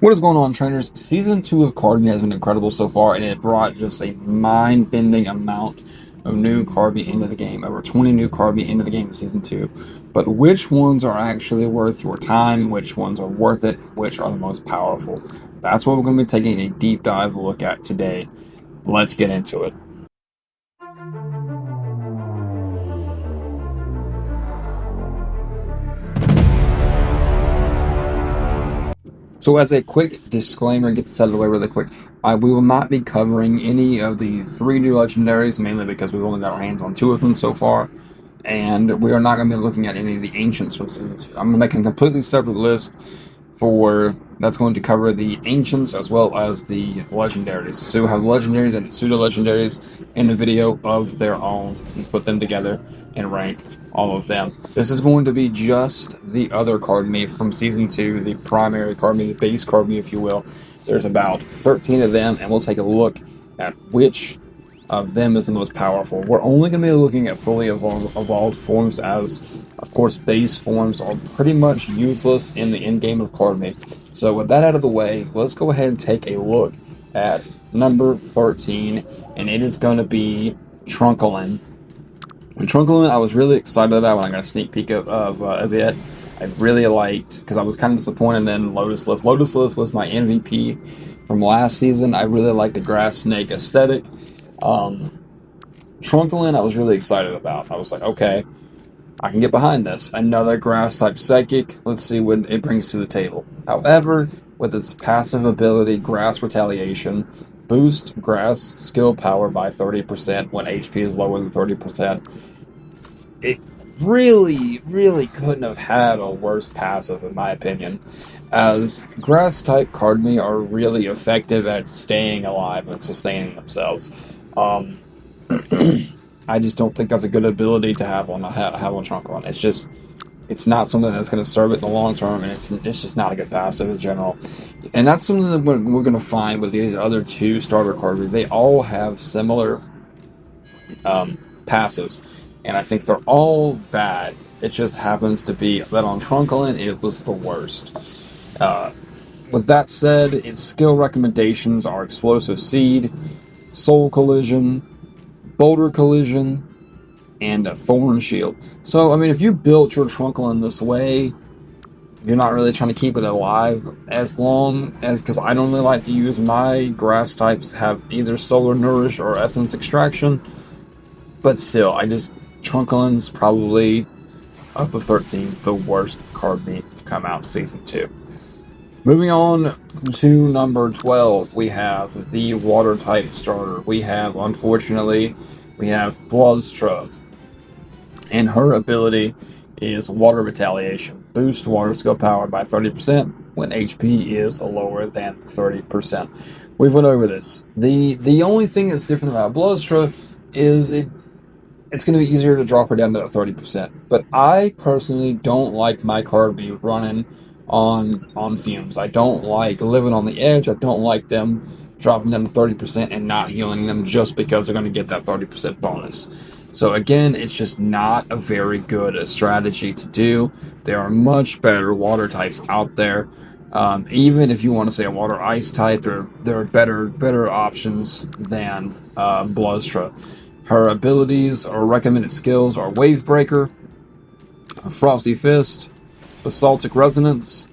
What is going on, trainers? Season 2 of Kardmi has been incredible so far, and it brought just a mind-bending amount of new Kardmi into the game. Over 20 new Kardmi into the game in Season 2. But which ones are actually worth your time? Which ones are worth it? Which are the most powerful? That's what we're going to be taking a deep dive look at today. Let's get into it. So as a quick disclaimer, get this out of the way really quick, we will not be covering any of the 3 new legendaries, mainly because we've only got our hands on 2 of them so far, and we are not going to be looking at any of the ancients from Season 2. I'm going to make a completely separate list that's going to cover the ancients as well as the legendaries. So we'll have legendaries and pseudo-legendaries in a video of their own and put them together and rank all of them. This is going to be just the other Kardmi from Season 2, the primary Kardmi, the base Kardmi, if you will. There's about 13 of them, and we'll take a look at which of them is the most powerful. We're only going to be looking at fully evolved forms, as, of course, base forms are pretty much useless in the end game of Kardmi. So with that out of the way, let's go ahead and take a look at number 13, and it is going to be Trunkilin. And Trunkilin, I was really excited about when I got a sneak peek of a bit. I really liked, because I was kind of disappointed in Lotus Lift. Lotus Lift was my MVP from last season. I really liked the grass snake aesthetic. Trunkilin, I was really excited about. I was like, okay, I can get behind this. Another grass type psychic. Let's see what it brings to the table. However, with its passive ability, Grass Retaliation, boost grass skill power by 30% when HP is lower than 30%. It really couldn't have had a worse passive, in my opinion, as grass type Kardmi are really effective at staying alive and sustaining themselves. Um, I just don't think that's a good ability to have on Trunkilin. It's not something that's going to serve it in the long term, and it's just not a good passive in general. And that's something that we're going to find with these other 2 starter Kardmi. They all have similar passives, and I think they're all bad. It just happens to be that on Trunkilin, it was the worst. With that said, its skill recommendations are Explosive Seed, Soul Collision, Boulder Collision, and a Thorn Shield. So, I mean, if you built your Trunkilin this way, you're not really trying to keep it alive as long as, because I don't really like to use my grass types have either Solar Nourish or Essence Extraction, but still, Trunkilin's probably, of the 13, the worst Kardmi to come out in Season 2. Moving on to number 12, we have the water type starter. Unfortunately, we have Bluztra, and her ability is Water Retaliation. Boost water skill power by 30% when HP is lower than 30%. We've went over this. The only thing that's different about Bluztra is it's going to be easier to drop her down to 30%. But I personally don't like my Kardmi running on fumes. I don't like living on the edge. I don't like them dropping down to 30% and not healing them just because they're going to get that 30% bonus. So again, it's just not a very good strategy to do. There are much better water types out there. Even if you want to say a water ice type, there are better options than Bluztra. Her abilities or recommended skills are Wave Breaker, Frosty Fist, Basaltic Resonance,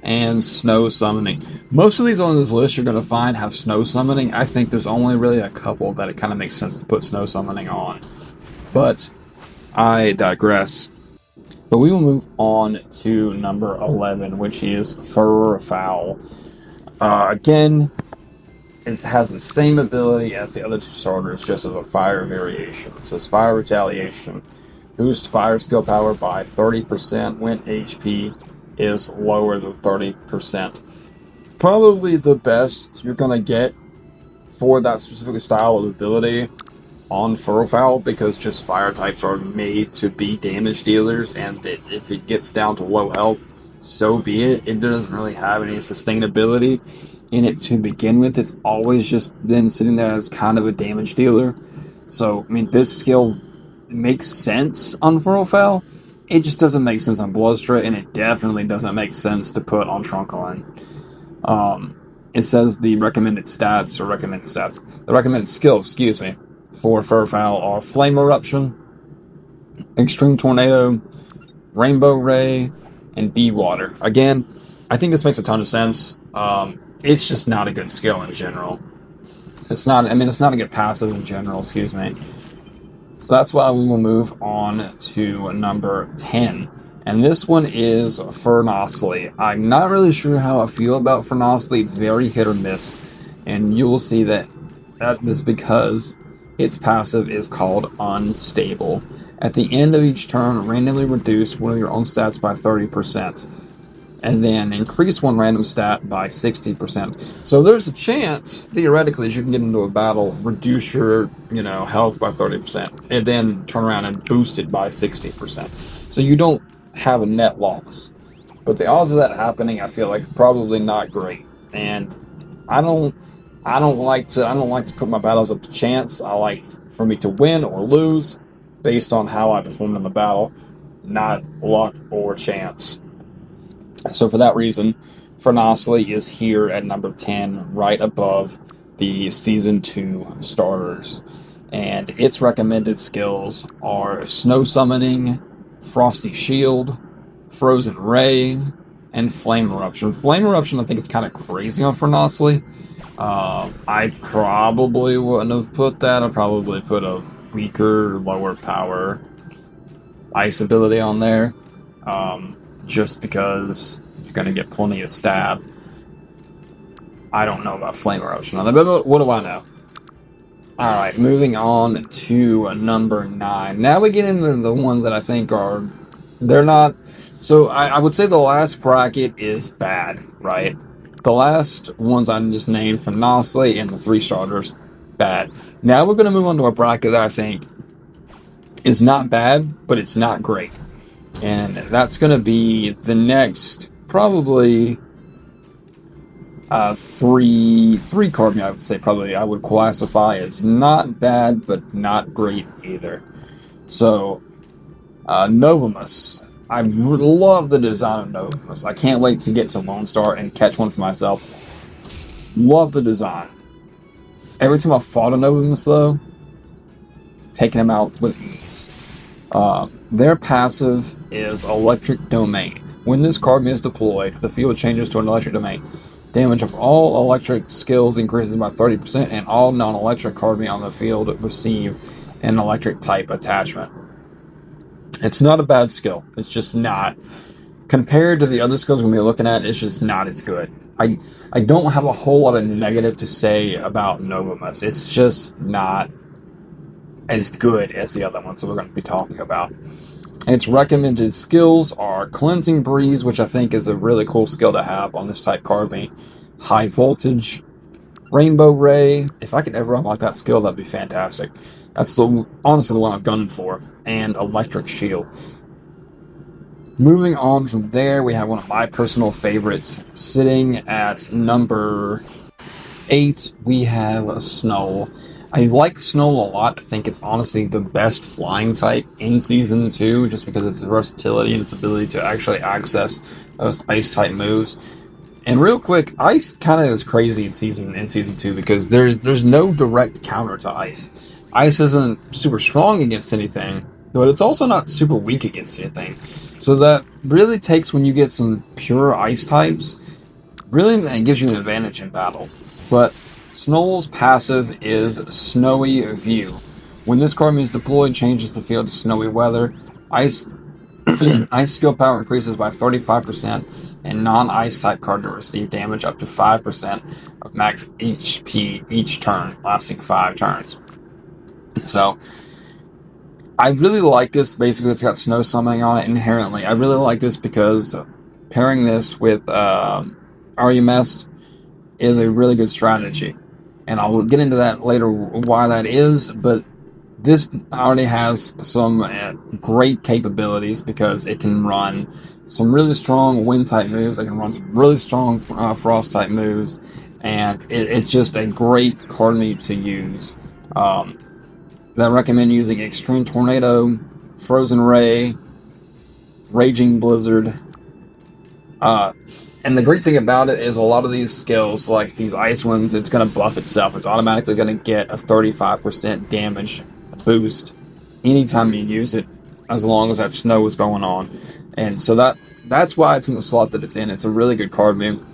and Snow Summoning. Most of these on this list you're going to find have Snow Summoning. I think there's only really a couple that it kind of makes sense to put Snow Summoning on. But I digress. But we will move on to number 11, which is Fhirlfowl. Again, it has the same ability as the other 2 starters, just as a fire variation. So it's Fire Retaliation. Boost fire skill power by 30% when HP is lower than 30%. Probably the best you're going to get for that specific style of ability on Fhirlfowl, because just fire types are made to be damage dealers, and if it gets down to low health, so be it. It doesn't really have any sustainability in it to begin with. It's always just been sitting there as kind of a damage dealer. So, I mean, this skill makes sense on Fhirlfowl. It just doesn't make sense on Bluztra, and it definitely doesn't make sense to put on Trunkilin. It says the recommended skills, excuse me, for Fhirlfowl are Flame Eruption, Extreme Tornado, Rainbow Ray, and Bee Water. Again, I think this makes a ton of sense. It's just not a good skill in general. It's not a good passive in general, excuse me. So that's why we will move on to number 10. And this one is Fernosely. I'm not really sure how I feel about Fernosely. It's very hit or miss. And you will see that is because its passive is called Unstable. At the end of each turn, randomly reduce one of your own stats by 30%. And then increase one random stat by 60%. So there's a chance, theoretically, that you can get into a battle, reduce your, health by 30%, and then turn around and boost it by 60%. So you don't have a net loss. But the odds of that happening, I feel like, probably not great. And I don't like to put my battles up to chance. I like for me to win or lose based on how I performed in the battle, not luck or chance. So for that reason, Fernosely is here at number 10, right above the Season 2 starters. And its recommended skills are Snow Summoning, Frosty Shield, Frozen Ray, and Flame Eruption. Flame Eruption, I think, is kind of crazy on Fernosely. I probably wouldn't have put that. I'd probably put a weaker, lower power ice ability on there. Just because you're going to get plenty of stab. I don't know about Flame Eruption on that, but what do I know? Alright, moving on to number 9. Now we get into the ones that I think they're not. So I would say the last bracket is bad, right? The last ones I just named, Fernosely and the 3 starters, bad. Now we're going to move on to a bracket that I think is not bad, but it's not great. And that's going to be the next, probably, three Kardmi, I would say, probably I would classify as not bad, but not great either. So, Novammus. I love the design of Novammus. I can't wait to get to Lone Star and catch one for myself. Love the design. Every time I fought a Novammus, though, taking him out with ease. Their passive is Electric Domain. When this Kardmi is deployed, the field changes to an Electric Domain. Damage of all electric skills increases by 30%, and all non-electric Kardmi on the field receive an electric type attachment. It's not a bad skill. It's just not. Compared to the other skills we're going to be looking at, it's just not as good. I don't have a whole lot of negative to say about Novammus. It's just not as good as the other ones that we're going to be talking about. Its recommended skills are Cleansing Breeze, which I think is a really cool skill to have on this type Kardmi. High Voltage, Rainbow Ray. If I could ever unlock that skill, that'd be fantastic. That's honestly the one I'm gunning for. And Electric Shield. Moving on from there, we have one of my personal favorites. Sitting at number 8, we have a Snowl. I like Snowl a lot. I think it's honestly the best flying type in Season 2, just because of its versatility and its ability to actually access those ice type moves. And real quick, ice kind of is crazy in season 2 because there's no direct counter to ice. Ice isn't super strong against anything, but it's also not super weak against anything. So that really takes, when you get some pure ice types, really gives you an advantage in battle. But Snowl's passive is Snowy View. When this Kardmi is deployed, changes the field to snowy weather. Ice ice skill power increases by 35%, and non-ice type Kardmi receive damage up to 5% of max HP each turn, lasting 5 turns. So, I really like this. Basically, it's got Snow Summoning on it inherently. I really like this because pairing this with Erymuste is a really good strategy. And I'll get into that later, why that is, but this already has some great capabilities because it can run some really strong wind-type moves, it can run some really strong frost-type moves, and it's just a great Kardmi to use. I recommend using Extreme Tornado, Frozen Ray, Raging Blizzard, And the great thing about it is a lot of these skills, like these ice ones, it's going to buff itself. It's automatically going to get a 35% damage boost anytime you use it, as long as that snow is going on. And so that's why it's in the slot that it's in. It's a really good card, man.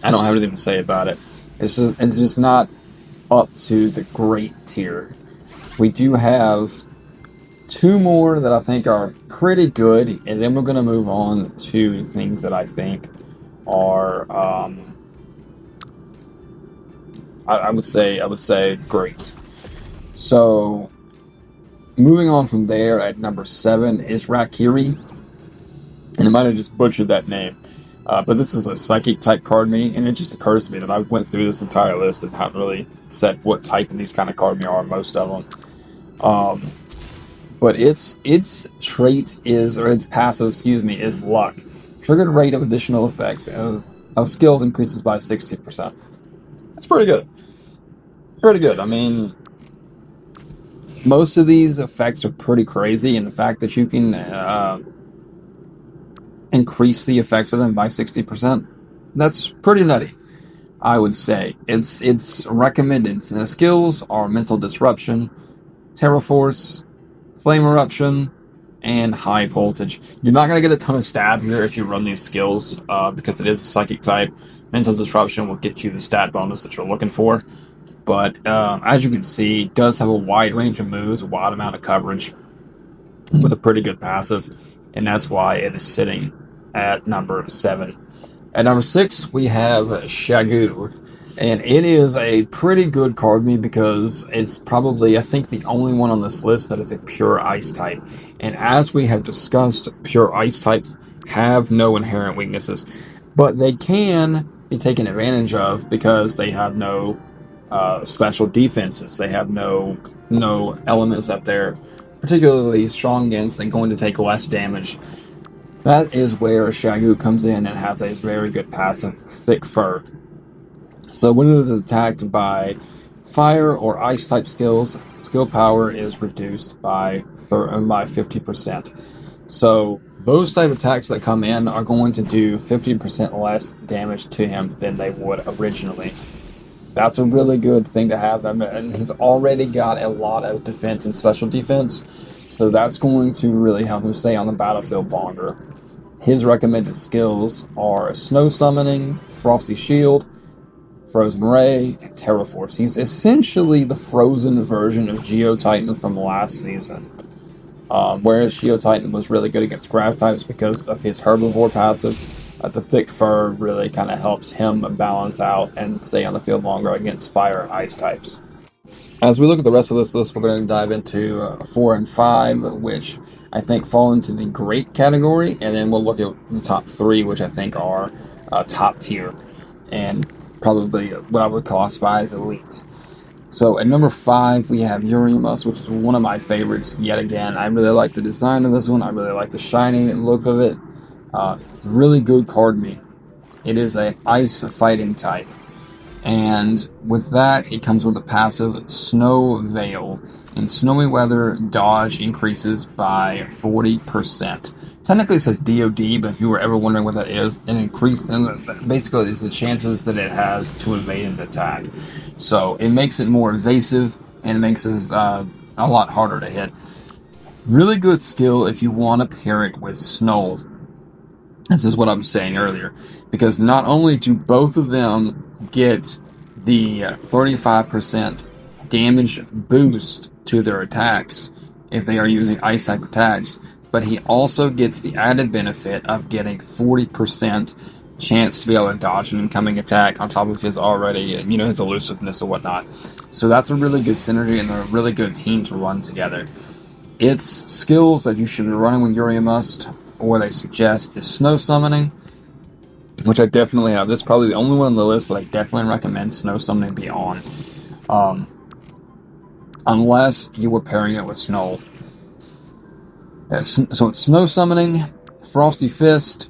I don't have anything to say about it. It's just not up to the great tier. We do have two more that I think are pretty good, and then we're going to move on to things that I think are, I would say great. So, moving on from there, at number 7 is Rakkirei, and I might have just butchered that name, but this is a psychic type Kardmi, and it just occurs to me that I went through this entire list and haven't really said what type of these kind of Kardmi are, most of them. But its trait is, or its passive, excuse me, is luck. Triggered rate of additional effects of skills increases by 60%. That's pretty good. Pretty good. I mean, most of these effects are pretty crazy, and the fact that you can increase the effects of them by 60%, that's pretty nutty, I would say. It's recommended. The skills are Mental Disruption, Terra Force, Flame Eruption, and High Voltage. You're not going to get a ton of stab here if you run these skills, because it is a psychic type. Mental Disruption will get you the stat bonus that you're looking for. But as you can see, it does have a wide range of moves, a wide amount of coverage, with a pretty good passive, and that's why it is sitting at number 7. At number 6, we have Shagoo, and it is a pretty good Kardmi because it's probably, I think, the only one on this list that is a pure ice type. And as we have discussed, pure ice types have no inherent weaknesses, but they can be taken advantage of because they have no special defenses. They have no elements that they're particularly strong against and going to take less damage. That is where Shagoo comes in and has a very good passive, Thick Fur. So when it is attacked by fire or ice type skills, skill power is reduced by 50%. So those type of attacks that come in are going to do 50% less damage to him than they would originally. That's a really good thing to have. And he's already got a lot of defense and special defense, so that's going to really help him stay on the battlefield longer. His recommended skills are Snow Summoning, Frosty Shield, Frozen Ray, and Terra Force. He's essentially the frozen version of Geotitan from last season. Whereas Geotitan was really good against grass types because of his herbivore passive, the Thick Fur really kind of helps him balance out and stay on the field longer against fire and ice types. As we look at the rest of this list, we're going to dive into 4 and 5, which I think fall into the great category, and then we'll look at the top 3, which I think are top tier, and probably what I would classify as elite. So at number 5, we have Erymuste, which is one of my favorites yet again. I really like the design of this one. I really like the shiny look of it. Really good Kardmi. It is an ice fighting type. And with that, it comes with a passive Snow Veil. In snowy weather, dodge increases by 40%. Technically it says DOD, but if you were ever wondering what that is, an increase, basically it's the chances that it has to evade an attack. So it makes it more evasive, and it makes it a lot harder to hit. Really good skill if you want to pair it with Snowl. This is what I was saying earlier, because not only do both of them get the 35% damage boost to their attacks if they are using ice type attacks, but he also gets the added benefit of getting 40% chance to be able to dodge an incoming attack on top of his already, his elusiveness or whatnot. So that's a really good synergy and a really good team to run together. Its skills that you should be running with Erymuste, or they suggest, is Snow Summoning, which I definitely have. This is probably the only one on the list that I definitely recommend Snow Summoning be on. Unless you were pairing it with Snowl. So it's Snow Summoning, Frosty Fist,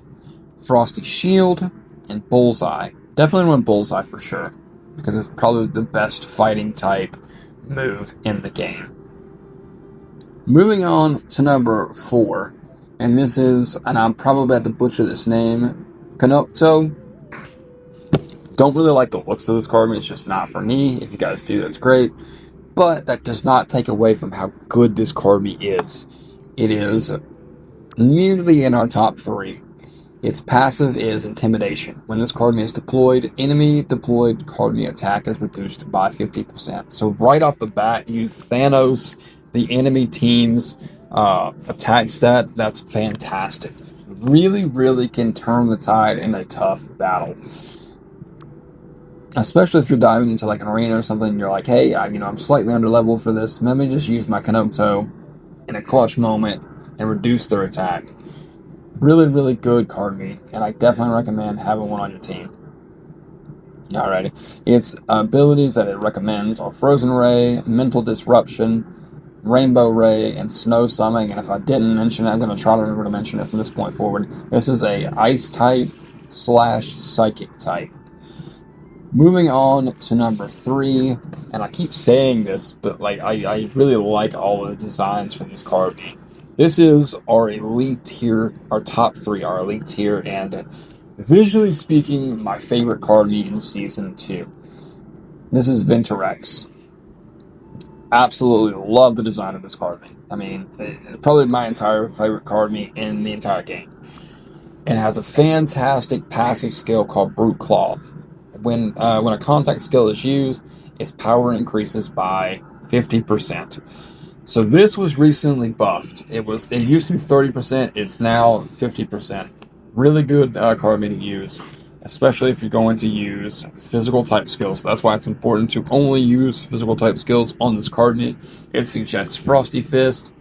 Frosty Shield, and Bullseye. Definitely run Bullseye for sure, because it's probably the best fighting type move in the game. Moving on to number 4, and this is, and I'm probably about to butcher this name, Kannokto, don't really like the looks of this Kardmi. It's just not for me. If you guys do, that's great. But that does not take away from how good this Kardmi is. It is nearly in our top 3. Its passive is Intimidation. When this Kardmi is deployed, enemy deployed Kardmi attack is reduced by 50%. So right off the bat, you Thanos the enemy team's attack stat. That's fantastic. Really, really can turn the tide in a tough battle. Especially if you're diving into like an arena or something, and you're like, hey, I'm slightly under level for this. Let me just use my Kannokto in a clutch moment and reduce their attack. Really, really good Kardmi, and I definitely recommend having one on your team. Alrighty. Its abilities that it recommends are Frozen Ray, Mental Disruption, Rainbow Ray, and Snow Summoning. And if I didn't mention it, I'm going to try to remember to mention it from this point forward. This is a Ice type / Psychic type. Moving on to number 3, and I keep saying this, but I really like all of the designs for this Kardmi. This is our elite tier, our top 3, our elite tier, and visually speaking, my favorite Kardmi in Season 2. This is Vinterrex. Absolutely love the design of this Kardmi. I mean, probably my entire favorite Kardmi in the entire game. It has a fantastic passive skill called Brute Claw. When a contact skill is used, its power increases by 50%. So this was recently buffed. It used to be 30%. It's now 50%. Really good Kardmi to use, especially if you're going to use physical type skills. That's why it's important to only use physical type skills on this Kardmi. It suggests Frosty Fist,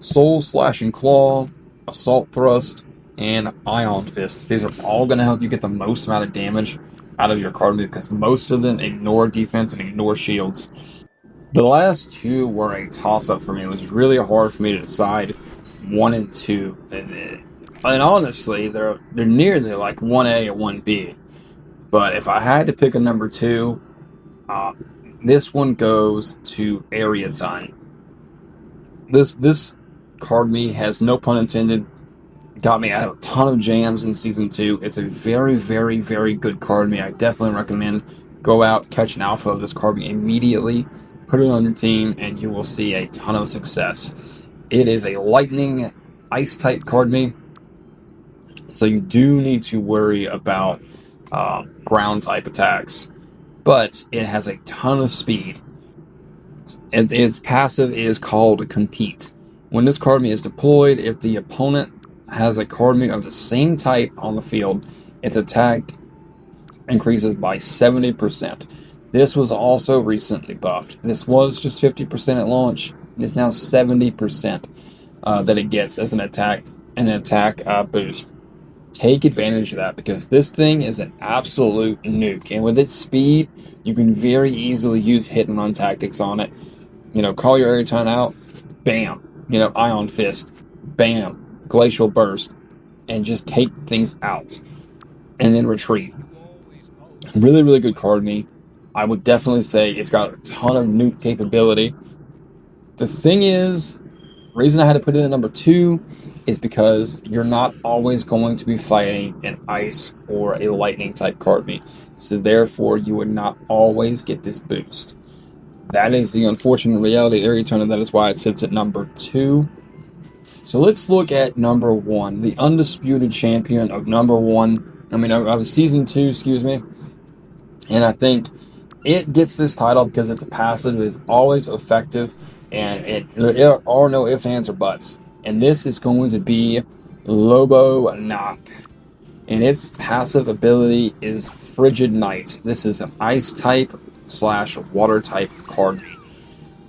Soul Slashing Claw, Assault Thrust, and Ion Fist. These are all going to help you get the most amount of damage out of your Kardmi because most of them ignore defense and ignore shields. The last 2 were a toss-up for me. It was really hard for me to decide 1 and 2. And honestly, they're nearly like 1A or 1B. But if I had to pick a number 2, this one goes to Arieton. This Kardmi has, no pun intended, got me out of a ton of jams in Season 2. It's a very, very, very good Kardmi. I definitely recommend go out, catch an alpha of this Kardmi immediately, put it on your team, and you will see a ton of success. It is a Lightning Ice type Kardmi, so you do need to worry about ground type attacks. But it has a ton of speed. And its passive is called Compete. When this Kardmi is deployed, if the opponent has a Kardmi of the same type on the field, its attack increases by 70%. This was also recently buffed. This was just 50% at launch. It's now 70% that it gets as an attack boost. Take advantage of that because this thing is an absolute nuke. And with its speed, you can very easily use hit and run tactics on it. Call your Arieton out, bam. Ion Fist, bam. Glacial Burst, and just take things out. And then retreat. Really, really good Kardmi. I would definitely say it's got a ton of nuke capability. The thing is, reason I had to put it in number 2 is because you're not always going to be fighting an ice or a lightning type Kardmi. So therefore, you would not always get this boost. That is the unfortunate reality of Arieton, and that is why it sits at number 2. So let's look at number 1, the undisputed champion of number 1. Of Season 2, excuse me. And I think it gets this title because its passive is always effective, and there are no ifs, ands, or buts. And this is going to be Lobonoche. And its passive ability is Frigid Night. This is an ice type / water type Kardmi.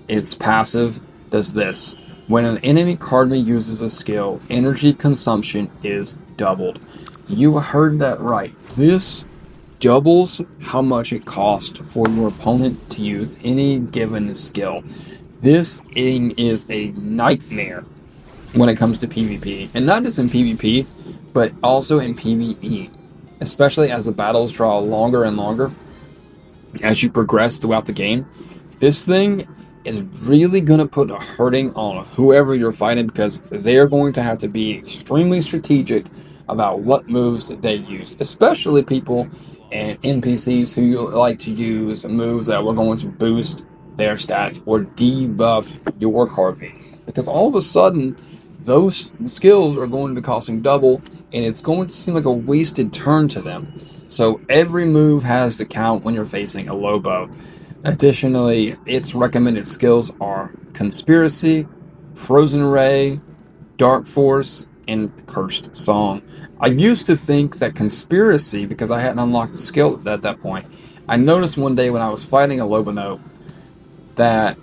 Its passive does this. When an enemy Kardmi uses a skill, energy consumption is doubled. You heard that right. This doubles how much it costs for your opponent to use any given skill. This thing is a nightmare when it comes to PvP. And not just in PvP, but also in PvE. Especially as the battles draw longer and longer as you progress throughout the game. This thing is really going to put a hurting on whoever you're fighting because they're going to have to be extremely strategic about what moves that they use, especially people and NPCs who like to use moves that were going to boost their stats or debuff your Kardmi. Because all of a sudden, those skills are going to be costing double, and it's going to seem like a wasted turn to them. So every move has to count when you're facing a Lobo. Additionally, its recommended skills are Conspiracy, Frozen Ray, Dark Force, and Cursed Song. I used to think that Conspiracy, because I hadn't unlocked the skill at that point, I noticed one day when I was fighting a Lobonoche that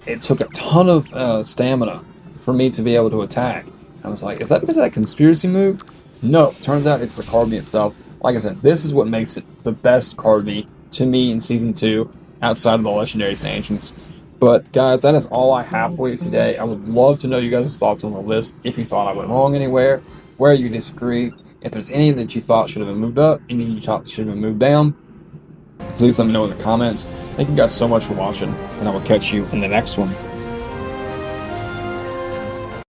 it took a ton of stamina for me to be able to attack. I was like, is that because of that conspiracy move? No, turns out it's the Kardmi itself. Like I said, this is what makes it the best Kardmi to me in Season 2, outside of the Legendaries and Ancients. But guys, that is all I have for you today. I would love to know you guys' thoughts on the list, if you thought I went wrong anywhere, where you disagree, if there's any that you thought should have been moved up, any you thought should have been moved down. Please let me know in the comments. Thank you guys so much for watching, and I will catch you in the next one.